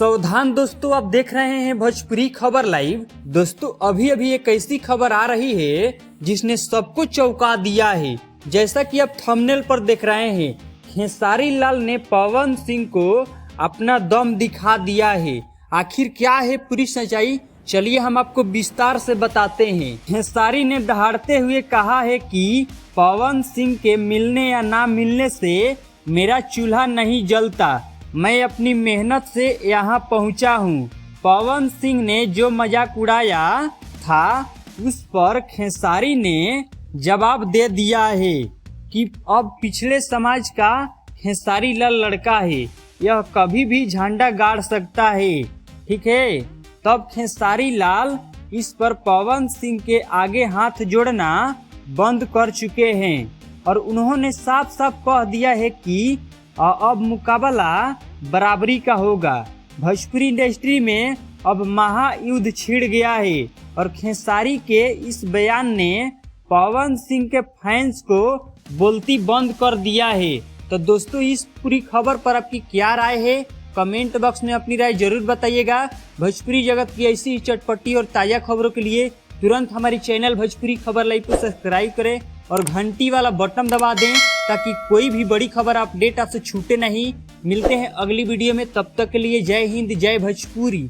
सावधान दोस्तों, आप देख रहे हैं भोजपुरी खबर लाइव। दोस्तों अभी अभी एक ऐसी खबर आ रही है जिसने सबको चौंका दिया है। जैसा कि आप थंबनेल पर देख रहे हैं, खेसारी लाल ने पवन सिंह को अपना दम दिखा दिया है। आखिर क्या है पूरी सच्चाई, चलिए हम आपको विस्तार से बताते हैं। खेसारी ने दहाड़ते हुए कहा है कि पवन सिंह के मिलने या ना मिलने से मेरा चूल्हा नहीं जलता, मैं अपनी मेहनत से यहाँ पहुँचा हूँ। पवन सिंह ने जो मजाक उड़ाया था उस पर खेसारी ने जवाब दे दिया है कि अब पिछले समाज का खेसारी लाल लड़का है, यह कभी भी झंडा गाड़ सकता है, ठीक है। तब खेसारी लाल इस पर पवन सिंह के आगे हाथ जोड़ना बंद कर चुके हैं और उन्होंने साफ साफ कह दिया है कि अब मुकाबला बराबरी का होगा। भोजपुरी इंडस्ट्री में अब महायुद्ध छिड़ गया है और खेसारी के इस बयान ने पवन सिंह के फैंस को बोलती बंद कर दिया है। तो दोस्तों इस पूरी खबर पर आपकी क्या राय है, कमेंट बॉक्स में अपनी राय जरूर बताइएगा। भोजपुरी जगत की ऐसी चटपटी और ताज़ा खबरों के लिए तुरंत हमारी चैनल भोजपुरी खबर लाइव को सब्सक्राइब करें और घंटी वाला बटन दबा दें ताकि कोई भी बड़ी खबर अपडेट आपसे छूटे नहीं। मिलते हैं अगली वीडियो में, तब तक के लिए जय हिंद, जय भोजपुरी।